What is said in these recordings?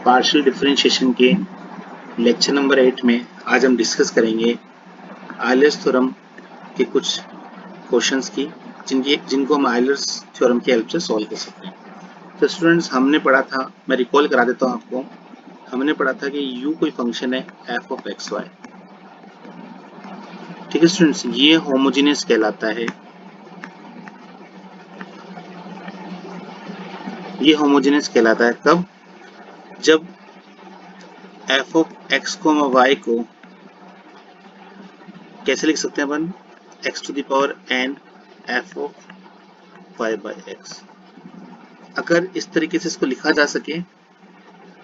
Partial differentiation के lecture number 8 में आज हम डिस्कस करेंगे आयलर्स थ्योरम के कुछ क्वेश्चंस की जिनको हम आयलर्स थ्योरम की हेल्प से सॉल्व कर सकते हैं। तो स्टूडेंट्स, हमने पढ़ा था, मैं रिकॉल करा देता हूँ आपको, हमने पढ़ा था कि u कोई फंक्शन है f ऑफ एक्स वाई। ठीक है स्टूडेंट्स, ये होमोजेनियस कहलाता है। ये होमोजेनियस कहलाता है कब? जब f ऑफ एक्स y को कैसे लिख सकते हैं अपन? x to the power n f of y by x. अगर इस तरीके से इसको लिखा जा सके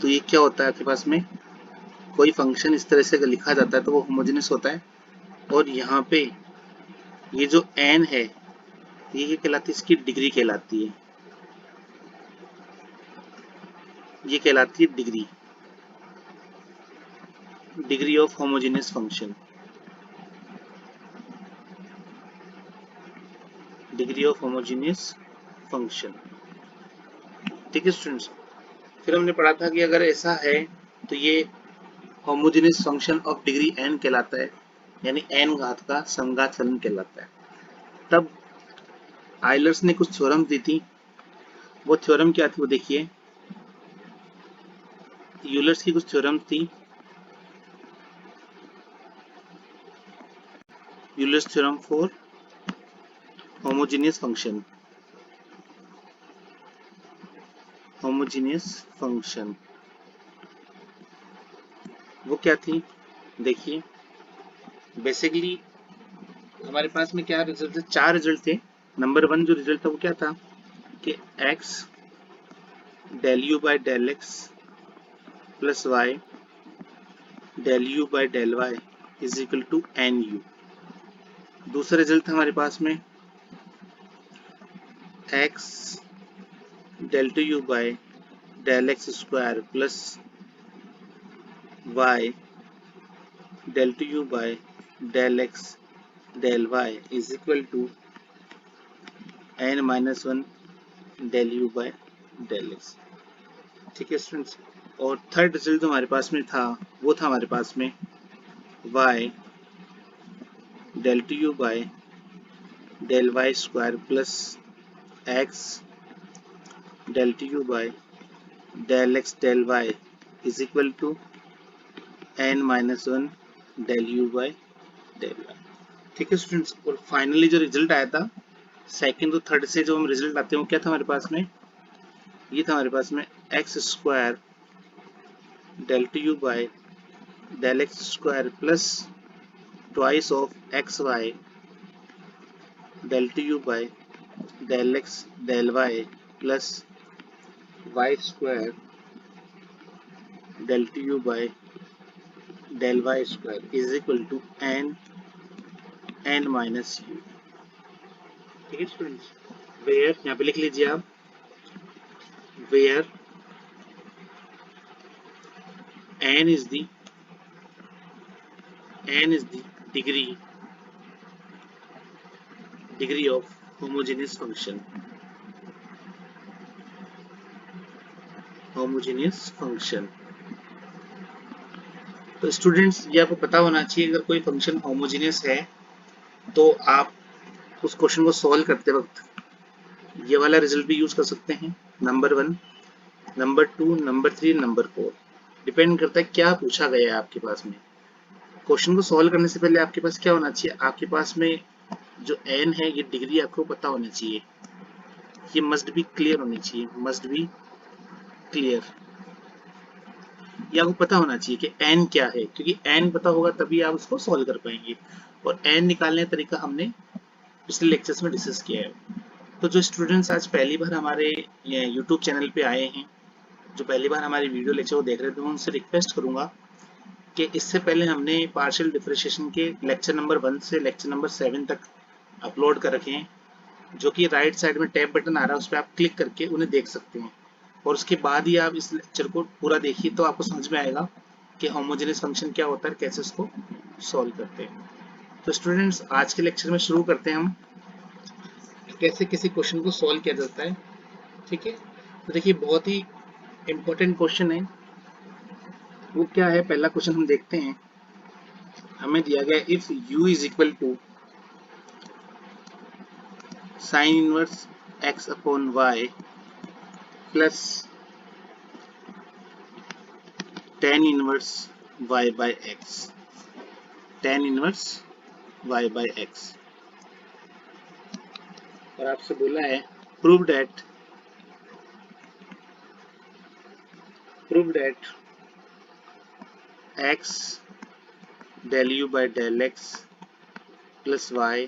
तो ये क्या होता है, आपके पास में कोई फंक्शन इस तरह से अगर लिखा जाता है तो वो होमोजेनियस होता है। और यहाँ पे ये जो n है ये कहलाती है, इसकी डिग्री कहलाती है, ये कहलाती है degree of homogeneous function, degree of homogeneous function. ठीक है स्टूडेंट्स, फिर हमने पढ़ा था कि अगर ऐसा है तो ये homogeneous function of degree n कहलाता है, यानी n घात का समघात फलन कहलाता है। तब आयलर्स ने कुछ थ्योरम दी थी, वो थ्योरम क्या थी वो देखिए। यूलर्स की कुछ थ्योरम थी, Euler's theorem for homogeneous function, homogeneous function वो क्या थी देखिए। बेसिकली हमारे पास में क्या रिजल्ट थे? 4 रिजल्ट थे। नंबर 1 जो रिजल्ट था वो क्या था कि x del u by del x plus y del u by del y is equal to n u. दूसरा रिजल्ट था हमारे पास में x del two u by del x square plus y del two u by del x del y is equal to n minus 1 del u by del x. ठीक है students, और third result जो हमारे पास में था वो था हमारे पास में y del two u by del y square plus x del two u by del x del y is equal to n minus 1 del u by del y. ठीक है स्टूडेंट्स, और फाइनली जो रिजल्ट आया था second और third से जो हम रिजल्ट आते हैं वो क्या था हमारे पास में? ये था हमारे पास में x square del two u by del x square plus twice of x y del two u by del x del y plus y square del two u by del y square is equal to n minus u. ठीक है students, where यहाँ पे लिख लीजिए आप, where n is the degree of homogeneous function, homogeneous function. तो students, ये आपको पता होना चाहिए अगर कोई फंक्शन होमोजेनियस है तो आप उस क्वेश्चन को सॉल्व करते वक्त ये वाला रिजल्ट भी यूज कर सकते हैं, number 1, number 2, number 3, number 4। Depend करता है क्या पूछा गया है आपके पास में। क्वेश्चन को सॉल्व करने से पहले आपके पास क्या होना चाहिए? आपके पास में जो n है ये डिग्री आपको पता होनी चाहिए, ये मस्ट बी क्लियर होनी चाहिए, मस्ट बी क्लियर। ये आपको पता होना चाहिए कि n क्या है, क्योंकि n पता होगा तभी आप उसको सॉल्व कर पाएंगे। और n निकालने का तरीका हमने पिछले लेक्चर्स में डिस्कस किया है। तो जो स्टूडेंट्स आज पहली बार हमारे यूट्यूब चैनल पे आए हैं, जो पहली बार हमारी वीडियो लेक्चर को देख रहे थे, मैं उनसे रिक्वेस्ट करूंगा कि इससे पहले हमने पार्शियल डिफरेंशिएशन के लेक्चर नंबर 1 से लेक्चर नंबर 7 तक अपलोड कर रखे हैं, जो कि राइट साइड में टैब बटन आ रहा है, उस पर आप क्लिक करके उन्हें देख सकते हैं। और उसके बाद ही आप इस लेक्चर को पूरा देखिए तो आपको समझ में आएगा कि होमोजेनियस फंक्शन क्या होता है, कैसे उसको सॉल्व करते हैं। तो स्टूडेंट्स आज के लेक्चर में शुरू करते हैं हम कैसे किसी क्वेश्चन को सॉल्व किया जाता है। ठीक है, तो देखिए बहुत ही इम्पोर्टेंट क्वेश्चन है। वो क्या है, पहला क्वेश्चन हम देखते हैं। हमें दिया गया if u is equal to sine inverse x upon y plus tan inverse y by x, tan inverse y by x, और आपसे बोला है prove that x del u by del x plus y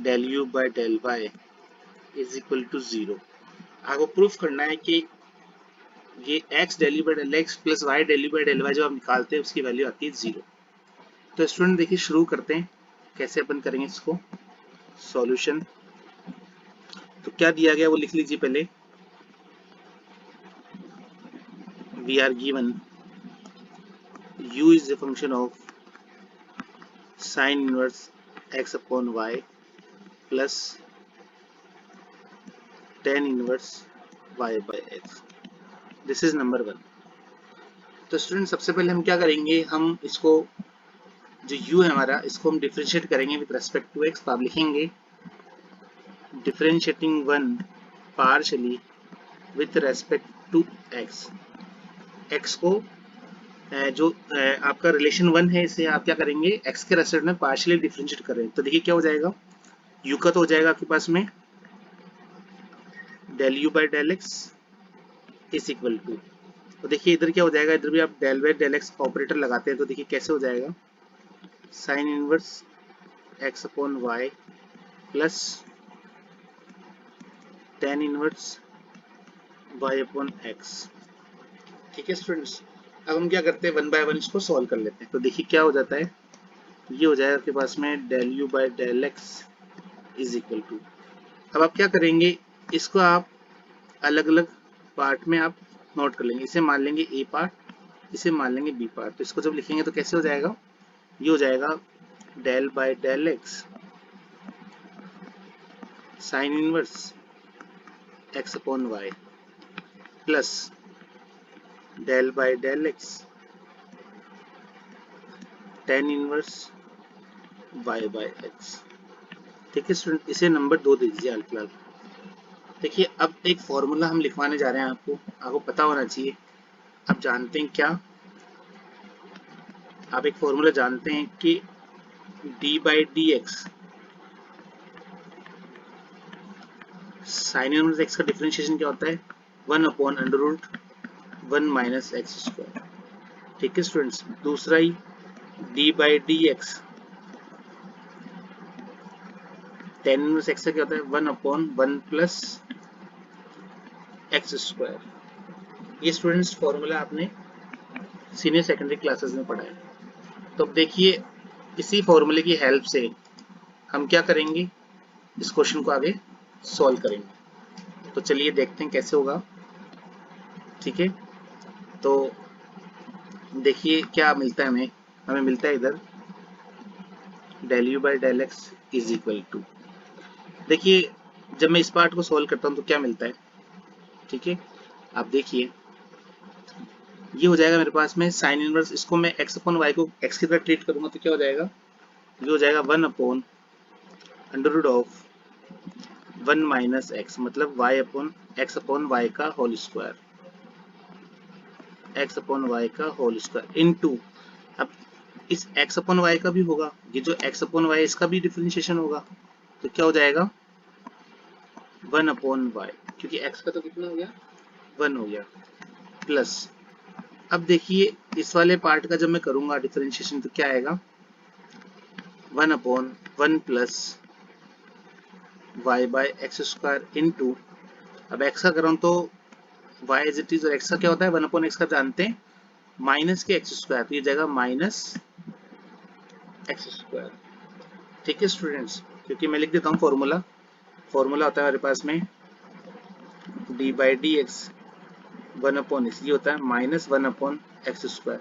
del u by del y is equal to 0। आपको proof करना है कि ये x del u by del x plus y del u by del y जो हम निकालते हैं उसकी वैल्यू आती है 0। तो स्टूडेंट देखिए शुरू करते हैं कैसे अपन करेंगे इसको सॉल्यूशन। तो क्या दिया गया वो लिख लीजिए पहले। We are given u is a function of sin inverse x upon y plus tan inverse y by x। This is number 1। तो स्टूडेंट सबसे पहले हम क्या करेंगे, हम इसको जो u है हमारा इसको हम डिफरेंशिएट करेंगे विद रेस्पेक्ट टू x। तो आप लिखेंगे differentiating 1 partially with respect to x। x को जो आपका रिलेशन 1 है इसे आप क्या करेंगे x के रेस्पेक्ट में पार्शियली डिफरेंशिएट करें। तो देखिए क्या हो जाएगा, u का तो हो जाएगा आपके पास में del u by del x is equal to, तो देखिए इधर क्या हो जाएगा, इधर भी आप del by del x operator लगाते हैं तो देखिए कैसे हो जाएगा sign inverse x upon y plus tan inverse y upon x। ठीक है स्टूडेंट्स, अब हम क्या करते हैं 1 बाय 1 इसको सॉल्व कर लेते हैं। तो देखिए क्या हो जाता है, ये हो जाएगा आपके पास में del u by del x is equal to. अब आप क्या करेंगे, इसको आप अलग अलग पार्ट में आप नोट कर लेंगे। इसे मान लेंगे ए पार्ट, इसे मान लेंगे बी पार्ट। तो इसको जब लिखेंगे तो कैसे हो जाएगा, ये हो जाएगा del by del x sine inverse x upon y plus del by del x tan inverse y by x. ठीक है स्टूडेंट, इसे नंबर 2 दे दीजिए फिलहाल। देखिए अब एक फॉर्मूला हम लिखवाने जा रहे हैं, आपको पता होना चाहिए। आप जानते हैं क्या, आप एक फॉर्मूला जानते हैं कि d by d x sine inverse x का डिफरेंशिएशन क्या होता है 1 upon under root 1 minus x square. ठीक है स्टूडेंट्स, दूसरा ही d by d x tan inverse x का क्या होता है 1 अपॉन 1 प्लस एक्स स्क्वायर। ये स्टूडेंट्स फॉर्मूला आपने सीनियर सेकेंडरी क्लासेस में पढ़ा है। तो अब देखिए इसी फॉर्मूले की हेल्प से हम क्या करेंगे, इस क्वेश्चन को आगे सॉल्व करेंगे। तो चलिए देखते हैं कैसे होगा। ठीक है, तो देखिए क्या मिलता है हमें, हमें मिलता है इधर del u by del x is equal to, देखिए जब मैं इस पार्ट को सॉल्व करता हूँ तो क्या मिलता है। ठीक है, आप देखिए ये हो जाएगा मेरे पास में साइन इनवर्स, इसको मैं x अपॉन y को x की तरह ट्रीट करूंगा तो क्या हो जाएगा, ये हो जाएगा 1 upon under root of 1 minus x, मतलब y upon x upon y का whole square, x upon y का होल स्क्वायर इनटू, अब इस x अपॉन y का भी होगा, ये जो x अपॉन y इसका भी डिफरेंशिएशन होगा तो क्या हो जाएगा 1 अपॉन y, क्योंकि x का तो कितना हो गया 1 हो गया, प्लस अब देखिए इस वाले पार्ट का जब मैं करूंगा डिफरेंशिएशन तो क्या आएगा 1 upon 1 plus y by x square into, अब x का करूँ तो y एज इट इज, और x का क्या होता है 1 अपॉन x का जानते हैं माइनस के एक्स स्क्वायर, तो ये जाएगा माइनस एक्स स्क्वायर। ठीक है स्टूडेंट्स, क्योंकि मैं लिख देता हूँ फॉर्मूला होता है हमारे पास में D by d x 1 upon x, ये होता है माइनस 1 अपॉन एक्स स्क्वायर।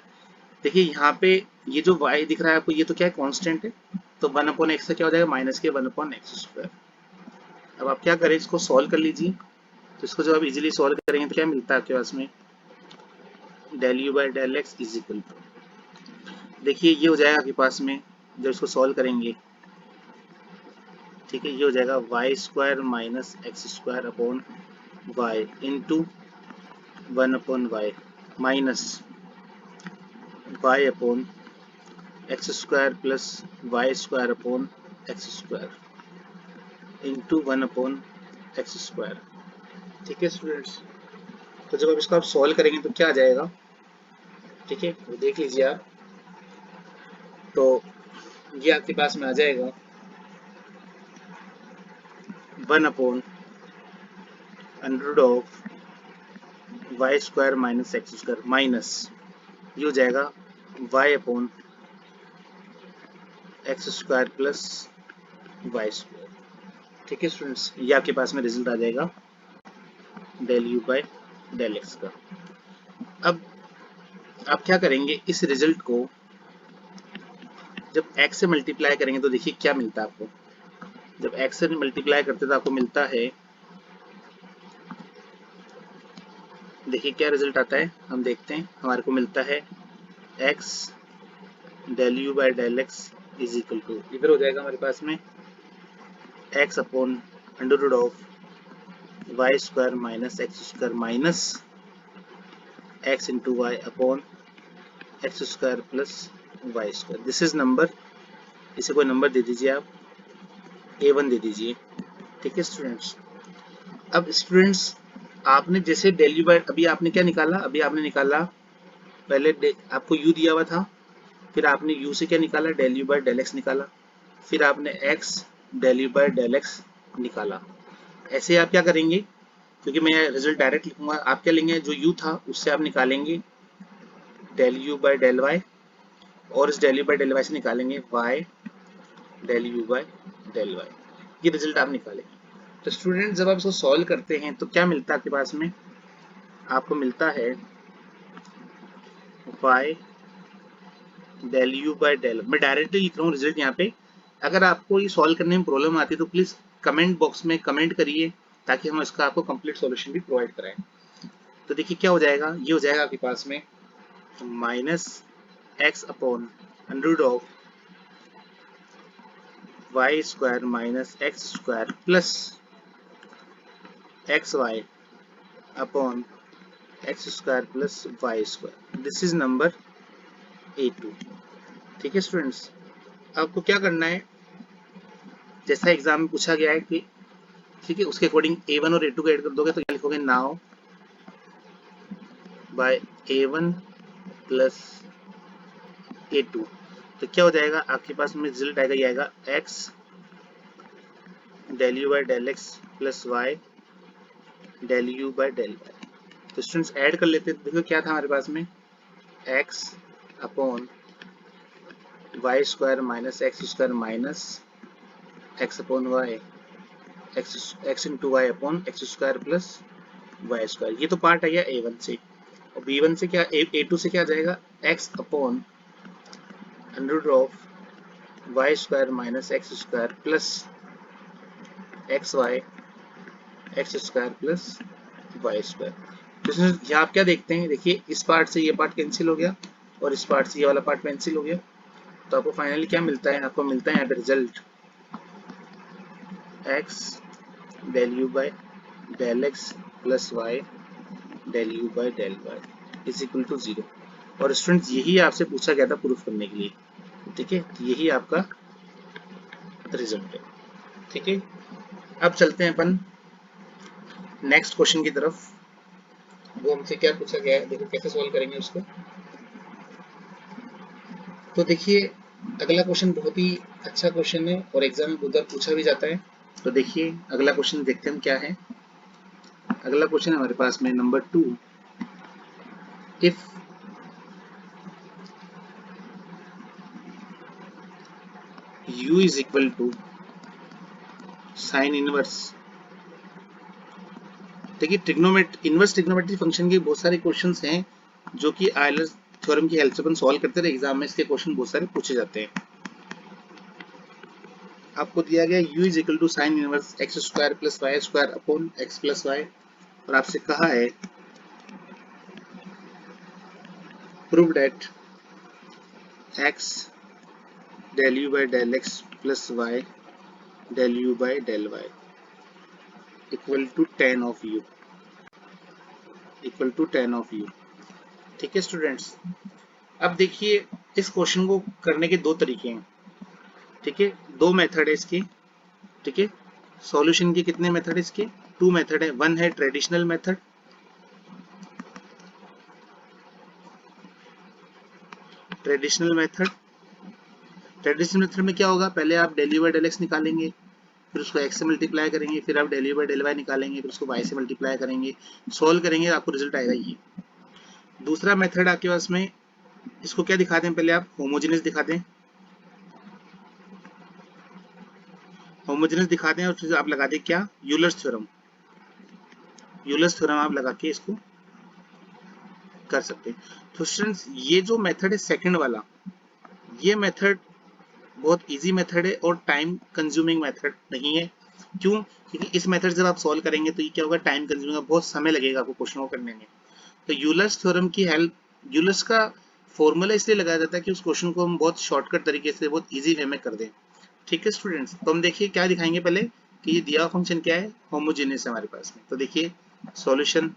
देखिए यहाँ पे ये जो y दिख रहा है आपको, ये तो क्या है कांस्टेंट है, तो 1/x से क्या हो जाएगा, माइनस के 1/x²। अब आप क्या करें, इसको सॉल्व कर लीजिए। तो इसको जब आप इजीली सॉल्व करेंगे तो क्या मिलता है आपके पास में, del u by del x is equal to, देखिए ये हो जाएगा आपके पास में जब इसको सॉल्व करेंगे, ठीक है, ये हो जाएगा y² minus x² upon y into 1/y minus y upon x² plus y² upon x² into 1/x²। ठीक है स्टूडेंट्स, तो जब आप इसको आप सॉल्व करेंगे तो क्या आ जाएगा, ठीक है, तो देख लीजिए आप। तो ये आपके पास में आ जाएगा 1/√y² माइनस x² माइनस ये हो जाएगा y upon x² plus y²। ठीक है स्टूडेंट्स, ये आपके पास में रिजल्ट आ जाएगा del u by del x का। अब आप क्या करेंगे, इस रिजल्ट को जब x से मल्टीप्लाई करेंगे तो देखिए क्या मिलता है आपको। जब x से मल्टीप्लाई करते तो आपको मिलता है, देखिए क्या रिजल्ट आता है, हम देखते हैं। हमारे को मिलता है x del u by del x is equal to, इधर हो जाएगा हमारे पास में x upon √y² minus x² minus x into y upon x² plus y²। This is number, इसे कोई नंबर दे दीजिए आप, a1 दे दीजिए। ठीक है स्टूडेंट्स, अब स्टूडेंट्स आपने जैसे del u by, अभी आपने क्या निकाला, अभी आपने निकाला पहले आपको u दिया हुआ था, फिर आपने u से क्या निकाला, del u by del x निकाला, फिर आपने x del u by del x निकाला। ऐसे आप क्या करेंगे, क्योंकि मैं रिजल्ट डायरेक्ट लिखूंगा, आप क्या लेंगे, जो u था उससे आप निकालेंगे del u by del y, और इस del u by del y से निकालेंगे y del u by del y। ये रिजल्ट आप निकालेंगे। तो स्टूडेंट जब आप इसको सॉल्व करते हैं तो क्या मिलता है आपके पास में, आपको मिलता है y del u by del, मैं डायरेक्टली लिख रहा हूँ रिजल्ट यहाँ पे। अगर आपको ये सॉल्व करने में प्रॉब्लम आती है तो प्लीज कमेंट बॉक्स में कमेंट करिए, ताकि हम इसका आपको कंप्लीट सॉल्यूशन भी प्रोवाइड कराएं। तो देखिए क्या हो जाएगा, ये हो जाएगा आपके पास में minus x upon √y² minus x² plus xy upon x² plus y²। This is number A2। ठीक है स्टूडेंट्स, आपको क्या करना है, जैसा एग्जाम में पूछा गया है कि ठीक है उसके अकॉर्डिंग A1 और A2 को ऐड कर दोगे तो क्या लिखोगे, now bye A1 plus A2। तो क्या हो जाएगा आपके पास में रिजल्ट आएगा, ये आएगा x del u by del x plus y del u by del y। तो स्टूडेंट्स ऐड कर लेते हैं, देखो क्या था हमारे पास में, x upon y² minus x² minus x upon y x into y upon x² plus y²। ये तो पार्ट आ गया A1 से, और B1 से क्या, A2 से क्या आ जाएगा, x upon √y² minus x² plus xy x² plus y²। तो यहाँ आप क्या देखते हैं, देखिए इस पार्ट से ये पार्ट कैंसिल हो गया और इस पार्ट से ये वाला पार्ट कैंसिल हो गया। तो आपको फाइनली क्या मिलता है, आपको मिलता है यहाँ पे result x del u by del x plus y del u by del y is equal to 0। और स्टूडेंट्स यही आपसे पूछा गया था प्रूफ करने के लिए। ठीक है, तो यही आपका रिजल्ट है। ठीक है, अब चलते हैं अपन नेक्स्ट क्वेश्चन की तरफ। वो हमसे क्या पूछा गया है, देखो कैसे सॉल्व करेंगे उसको। तो देखिए अगला क्वेश्चन बहुत ही अच्छा क्वेश्चन है और एग्जाम में बहुत बार पूछा भी जाता है। तो देखिए अगला क्वेश्चन देखते हैं हम क्या है। अगला क्वेश्चन हमारे पास में number 2, if u is equal to sine inverse. देखिए इनवर्स ट्रिग्नोमेट्री फंक्शन के बहुत सारे क्वेश्चंस हैं जो कि आयलर थ्योरम की हेल्प से अपन सॉल्व करते रहे, एग्जाम में इसके क्वेश्चन बहुत सारे पूछे जाते हैं। आपको दिया गया u is equal to sine inverse x square plus y square upon x plus y, और आपसे कहा है prove that x del u by del x plus y del u by del y equal to tan of u, equal to tan of u। ठीक है students, अब देखिए इस question को करने के दो तरीके हैं। ठीक है, दो मेथड है इसके। ठीक है, सॉल्यूशन के कितने मेथड है इसके? टू मेथड है। वन है ट्रेडिशनल मेथड, ट्रेडिशनल मेथड में क्या होगा, पहले आप del u by del x निकालेंगे, फिर उसको x से मल्टीप्लाई करेंगे, फिर आप del u by del y निकालेंगे, फिर उसको y से मल्टीप्लाई करेंगे, सॉल्व करेंगे, आपको रिजल्ट आएगा ये। दूसरा मेथड आपके पास में, इसको क्या दिखा दें, पहले आप होमोजेनियस दिखा दें, होमोजेनियस दिखा दें और फिर आप लगा दें क्या, यूलर्स थ्योरम। यूलर्स थ्योरम आप लगा के इसको कर सकते हैं। तो स्टूडेंट्स ये जो मेथड है सेकंड वाला, ये मेथड बहुत इजी मेथड है और टाइम कंज्यूमिंग मेथड नहीं है। क्यों? क्योंकि इस मेथड से आप सॉल्व करेंगे तो ये क्या होगा, टाइम कंज्यूमिंग, बहुत समय लगेगा आपको क्वेश्चन को करने में। तो यूलर्स थ्योरम की हेल्प, यूलर्स का फॉर्मूला इसलिए लगाया जाता है कि उस क्वेश्चन को हम बहुत शॉर्टकट तरीके से, बहुत इजी वे में कर दें। ठीक है स्टूडेंट्स, तो हम देखिए क्या दिखाएंगे पहले कि ये दिया फंक्शन क्या है, होमोजेनियस है हमारे पास में। तो देखिए सॉल्यूशन,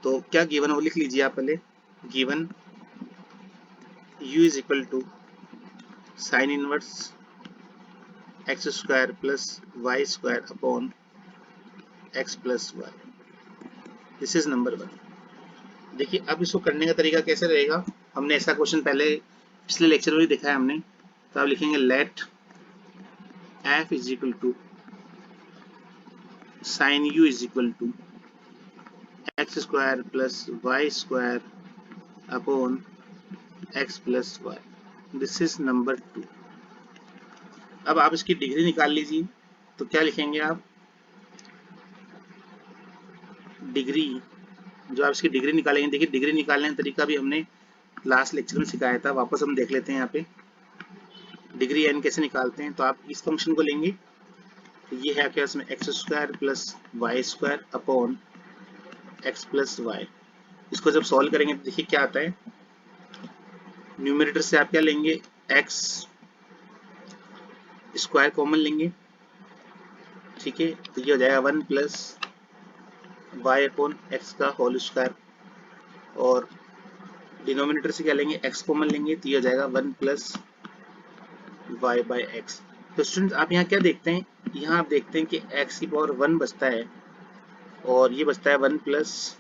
तो क्या गिवन है वो लिख लीजिए आप पहले। Given u is equal to sine inverse x square plus y square upon x plus y, this is number one. देखिए अब इसको करने का तरीका कैसे रहेगा, हमने ऐसा क्वेश्चन पहले पिछले लेक्चर में भी देखा है हमने। तो आप लिखेंगे let f is equal to sine u is equal to x square plus y square upon x plus y, this is number two. अब आप इसकी डिग्री निकाल लीजिए, तो क्या लिखेंगे आप, डिग्री, जो आप इसकी डिग्री निकालेंगे, देखिए डिग्री निकालने का तरीका भी हमने लास्ट लेक्चर में सिखाया था, वापस हम देख लेते हैं। यहाँ पे डिग्री एन कैसे निकालते हैं, तो आप इस फंक्शन को लेंगे, तो ये है आपके पास में x square plus y square upon x plus y. इसको जब सॉल्व करेंगे तो देखिए क्या आता है, न्यूमरेटर से आप क्या लेंगे, एक्स स्क्वायर कॉमन लेंगे। ठीक है, तो ये हो जाएगा one plus y upon x का होल स्क्वायर, और डिनोमिनेटर से क्या लेंगे, एक्स कॉमन लेंगे, तो ये हो जाएगा one plus y by x. तो स्टूडेंट्स आप यहाँ क्या देखते हैं, यहाँ आप देखते हैं कि एक्स की पावर वन बचता है, और ये बचता है one plus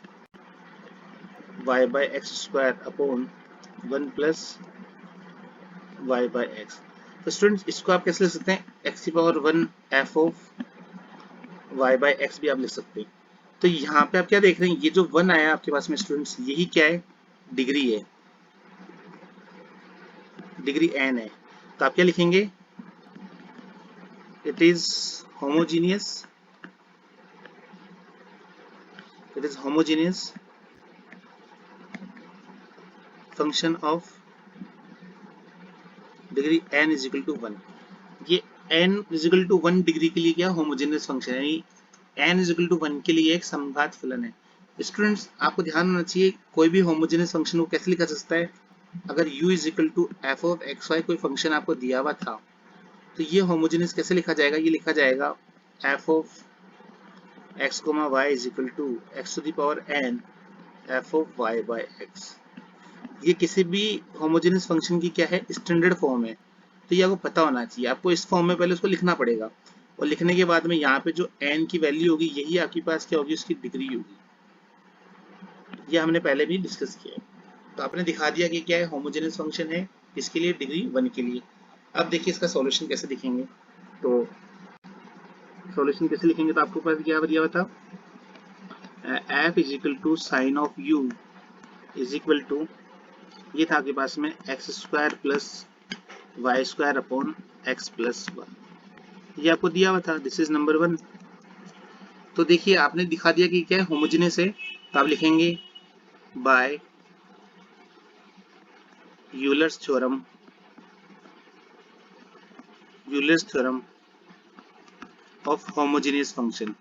y by x square upon one plus y by x. तो स्टूडेंट्स इसको आप कैसे लिख सकते हैं, एक्स की power one f of y by x भी आप लिख सकते हैं। तो यहाँ पे आप क्या देख रहे हैं, ये जो वन आया आपके पास में स्टूडेंट्स, यही क्या है, डिग्री है, डिग्री एन है। तो आप क्या लिखेंगे, it is homogeneous, it is homogeneous function of degree n is equal to one. ये n is equal to one degree के लिए क्या होमोजेनियस फंक्शन है, यानी n is equal to one के लिए एक समघात फलन है। स्टूडेंट्स आपको ध्यान होना चाहिए, कोई भी होमोजेनियस फंक्शन को कैसे लिखा जा सकता है, अगर u is equal to f of x y कोई फंक्शन आपको दिया हुआ था, तो ये होमोजेनियस कैसे लिखा जाएगा, ये लिखा जाएगा f of x comma y is equal to x to the power n f of y by x. ये किसी भी होमोजेनियस फंक्शन की क्या है, स्टैंडर्ड फॉर्म है। तो ये आपको पता होना चाहिए, आपको इस फॉर्म में पहले उसको लिखना पड़ेगा, और लिखने के बाद में यहाँ पे जो n की वैल्यू होगी, यही आपके पास क्या होगी, उसकी डिग्री होगी। ये हमने पहले भी डिस्कस किया है। तो आपने दिखा दिया कि क्या है, होमोजेनियस फंक्शन है, इसके लिए डिग्री वन के लिए। अब देखिए इसका सॉल्यूशन कैसे लिखेंगे, तो सॉल्यूशन कैसे लिखेंगे, तो आपको पास क्या दिया हुआ था, f is equal to sine of u is equal to, ये था आपके पास में x square plus y square upon x plus one, ये आपको दिया हुआ था, दिस इज नंबर वन। तो देखिए आपने दिखा दिया कि क्या है, होमोजेनियस है, तो आप लिखेंगे by Euler's theorem, Euler's theorem of homogeneous function,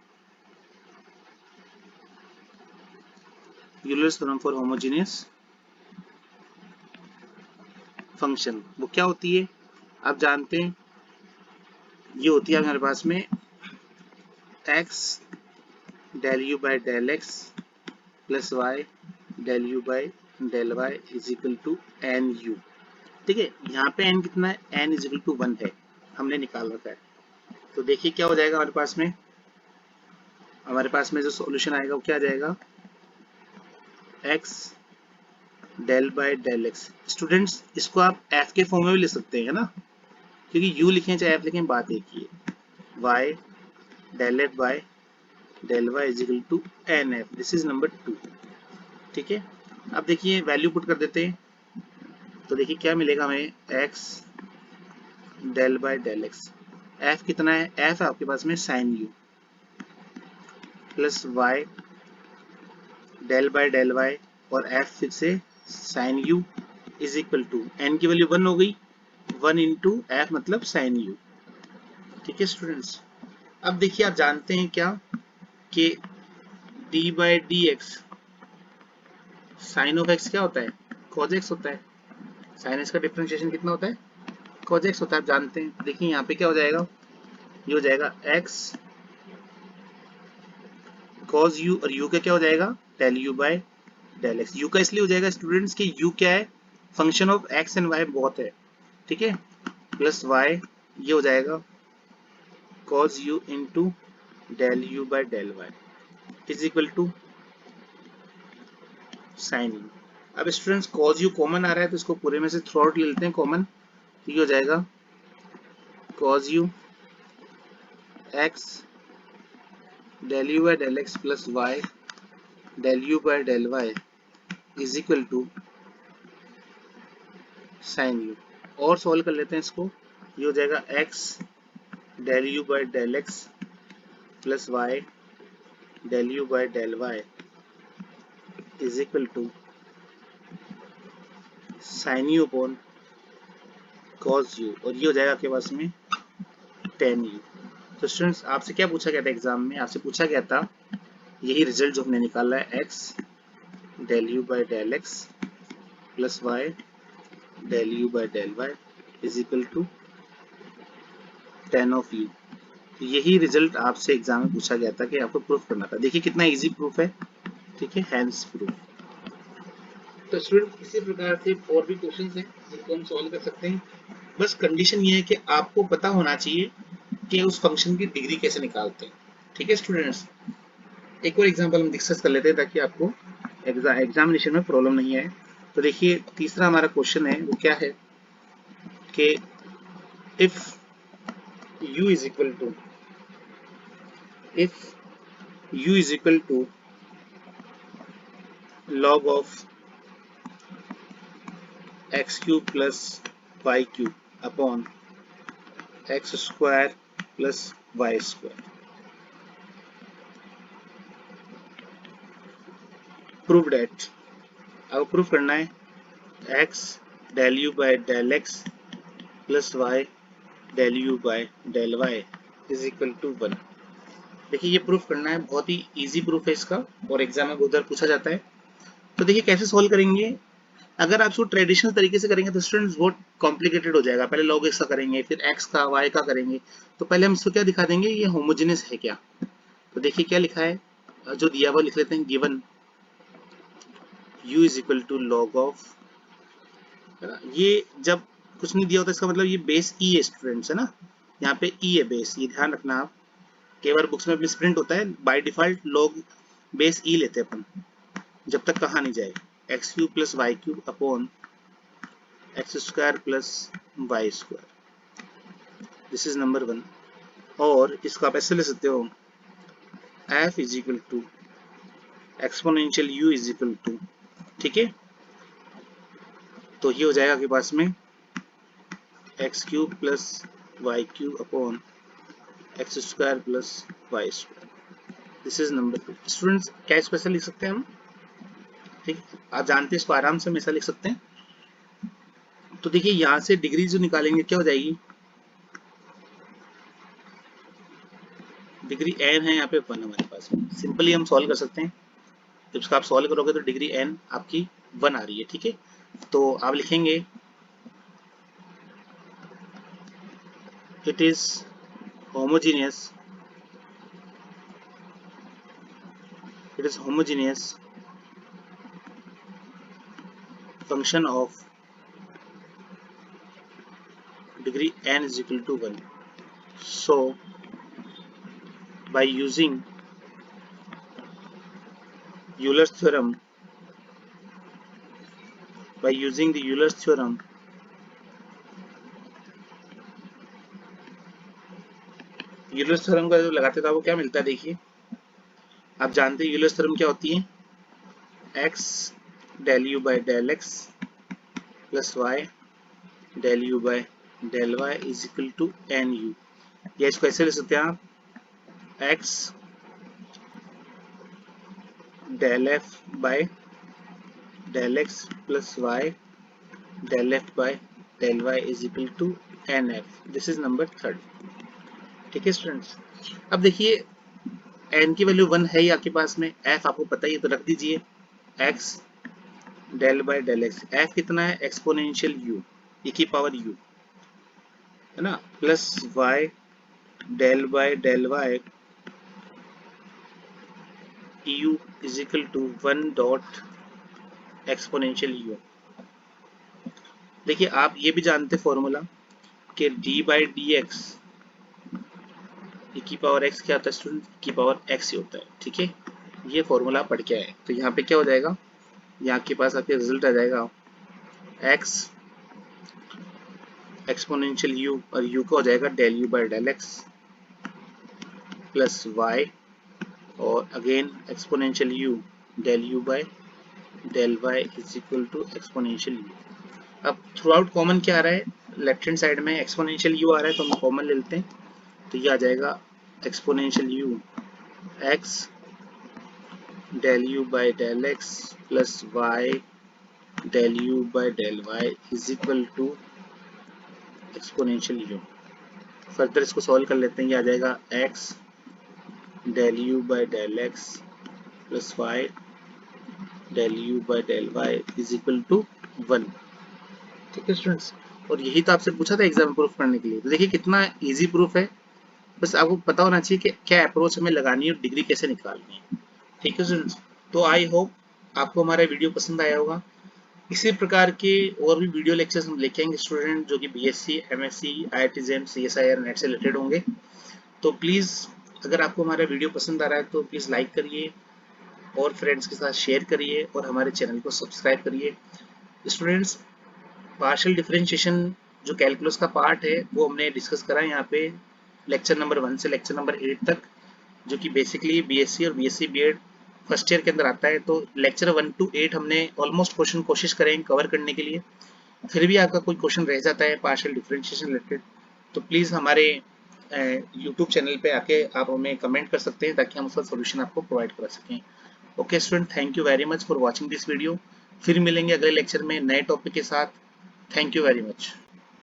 Euler's theorem for homogeneous function वो क्या होती है आप जानते हैं, ये होती है हमारे पास में x del u by del x plus y del u by del y is equal to n u. ठीक है, यहाँ पे n कितना है, n इज इक्वल टू 1 है, हमने निकाल रखा है। तो देखिए क्या हो जाएगा हमारे पास में जो सॉल्यूशन आएगा वो क्या आ जाएगा, x del by del x। Students इसको आप f के फॉर्म में भी लिख सकते हैं, है ना, क्योंकि u लिखें चाहे f लिखें बात एक ही है। y del f by del y is equal to n f, this is number 2। ठीक है, अब देखिए वैल्यू पुट कर देते हैं, तो देखिए क्या मिलेगा हमें, x del by del x। f कितना है, f है आपके पास में sin u plus y del by del y और f फिर से sin u is equal to n की वैल्यू 1 हो गई, 1 इंटू एफ मतलब sin u। ठीक है स्टूडेंट्स, अब देखिए आप जानते हैं क्या कि d by d x sine of x क्या होता है, cos x होता है। साइन x का डिफरेंशिएशन कितना होता है, cos x होता है, आप जानते हैं। देखिए यहाँ पे क्या हो जाएगा, ये हो जाएगा x cos u और u का क्या हो जाएगा, del u by del x। u का इसलिए हो जाएगा स्टूडेंट्स कि u क्या है, function of x and y बहुत है। ठीक है, प्लस y ये हो जाएगा cos u into del u by del y is equal to sine u। अब स्टूडेंट्स cos u कॉमन आ रहा है तो इसको पूरे में से थ्रू आउट ले लेते हैं कॉमन, तो ये हो जाएगा cos u x del u by del x plus y del u by del y is equal to sine u। और सॉल्व कर लेते हैं इसको, ये हो जाएगा x del u by del x plus y del u by del y is equal to sine u upon cos u और ये हो जाएगा आपके पास में tan u। तो स्टूडेंट्स आपसे क्या पूछा गया था एग्जाम में, आपसे पूछा गया था यही रिजल्ट जो हमने निकाला है, x del u by del x plus y del u by del y is equal to tan of u। तो यही रिजल्ट आपसे एग्जाम में पूछा गया था कि आपको प्रूफ करना था। देखिए कितना इजी प्रूफ है, ठीक है, हैंड्स प्रूफ। तो स्टूडेंट इसी प्रकार से और भी क्वेश्चन हैं जिनको हम सॉल्व कर सकते हैं, बस कंडीशन ये है कि आपको पता होना चाहिए कि उस फंक्शन की डिग्री कैसे निकालते हैं। ठीक है स्टूडेंट्स, एक और एग्जांपल हम डिस्कस कर लेते हैं ताकि आपको एग्जामिनेशन में प्रॉब्लम नहीं आए। तो देखिए तीसरा हमारा क्वेश्चन है वो क्या है कि if u is equal to if u is equal to log of x cube plus y cube upon x square plus y square, prove that, अब प्रूफ करना है x del u by del x plus y del u by del y is equal to 1। देखिए ये proof करना है, बहुत ही easy proof है इसका और एग्जाम में उधर पूछा जाता है। तो देखिए कैसे सॉल्व करेंगे, अगर आप इसको ट्रेडिशनल तरीके से करेंगे तो स्टूडेंट्स बहुत कॉम्प्लिकेटेड हो जाएगा। पहले log x का करेंगे, फिर x का y का करेंगे, तो पहले हम इसको क्या दिखा देंगे, ये होमोजेनियस है क्या। तो देखिए क्या लिखा है, जो दिया हुआ लिख लेते हैं, given u is equal to log of, ये जब कुछ नहीं दिया होता इसका मतलब ये बेस e है स्टूडेंट्स, है ना, यहाँ पे e है बेस, ये ध्यान रखना आप, कई बार बुक्स में मिसप्रिंट होता है, by default log base e लेते हैं अपन जब तक कहा नहीं जाए, x cube plus y cube upon x square plus y square, this is number 1। और इसको आप ऐसे ले सकते हो, f is equal to exponential u is equal to, ठीक है, तो ये हो जाएगा आपके पास में x cube plus y cube upon x square plus y square, this is number 2। Students क्या इसको ऐसा लिख सकते हैं हम, ठीक है, आप जानते हैं इसको आराम से हम ऐसा लिख सकते हैं। तो देखिए यहाँ से डिग्री जो निकालेंगे क्या हो जाएगी, डिग्री n है यहाँ पे 1 हमारे पास। सिंपली हम सॉल्व कर सकते हैं। जब इसका आप सॉल्व करोगे तो डिग्री n आपकी 1 आ रही है, ठीक है। तो आप लिखेंगे it is homogeneous, it is homogeneous function of degree n is equal to 1. So by using Euler's theorem, by using the Euler's theorem, Euler's theorem का जो लगाते था वो क्या मिलता है, देखिए आप जानते हैं यूलर्स थ्योरम क्या होती है, x del u by del x plus y del u by del y is equal to n u, या इसको ऐसे लिख सकते हैं आप x del f by del x plus y del f by del y is equal to nf. This is number 3, ठीक है students. अब देखिए n की वैल्यू 1 है ही आपके पास में, f आपको पता ही है तो रख दीजिए x del by del x, f कितना है एक्सपोनेंशियल u e की पावर u है ना, plus y del by del y u is equal to 1 dot exponential u। देखिए आप ये भी जानते फॉर्मूला कि d by dx e की पावर x क्या होता है स्टूडेंट, e की पावर x ही होता है, ठीक है। ये फॉर्मूला पढ़ के आए तो यहाँ पे क्या हो जाएगा, यहाँ के पास आपके रिजल्ट आ जाएगा x एक्सपोनेंशियल u और u का हो जाएगा del u by del x plus y और again exponential u del u by del y is equal to exponential u। अब थ्रू आउट कॉमन क्या आ रहा है, लेफ्ट हैंड साइड में एक्सपोनेंशियल u आ रहा है तो हम कॉमन ले लेते हैं, तो ये आ जाएगा exponential u x del u by del x plus y del u by del y is equal to exponential u। Further इसको सॉल्व कर लेते हैं, ये आ जाएगा x del u by del x plus y del u by del y is equal to 1, ठीक है students. और यही तो आपसे पूछा था एग्जाम में प्रूफ करने के लिए, तो देखिए कितना इजी प्रूफ है, बस आपको पता होना चाहिए कि क्या अप्रोच हमें लगानी है और डिग्री कैसे निकालनी है, ठीक है स्टूडेंट्स। तो आई होप आपको हमारा वीडियो पसंद आया होगा। इसी प्रकार के और भी वीडियो लेक्चर्स हम लेके आएंगे स्टूडेंट, जो कि BSc, MSc, IIT JAM, CSIR NET से रिलेटेड होंगे। तो प्लीज़ अगर आपको हमारा वीडियो पसंद आ रहा है तो प्लीज़ लाइक करिए और फ्रेंड्स के साथ शेयर करिए और हमारे चैनल को सब्सक्राइब करिए। स्टूडेंट्स पार्शियल डिफरेंशिएशन जो कैलकुलस का पार्ट है वो हमने डिस्कस करा है यहाँ पे लेक्चर नंबर 1 से लेक्चर नंबर 8 तक, जो कि बेसिकली बीएससी और बीएससी बीएड फर्स्ट ईयर के अंदर आता है। तो लेक्चर 1 to 8 हमने ऑलमोस्ट क्वेश्चन कोशिश करेंगे कवर करने के लिए। फिर भी आपका कोई क्वेश्चन रह जाता है पार्शियल डिफरेंशिएशन रिलेटेड तो प्लीज़ हमारे यूट्यूब चैनल पे आके आप हमें कमेंट कर सकते हैं ताकि हम उसका सोल्यूशन आपको प्रोवाइड करा सकें। Okay student, thank you very much for watching this video. फिर मिलेंगे अगले लेक्चर में नए टॉपिक के साथ। Thank you very much.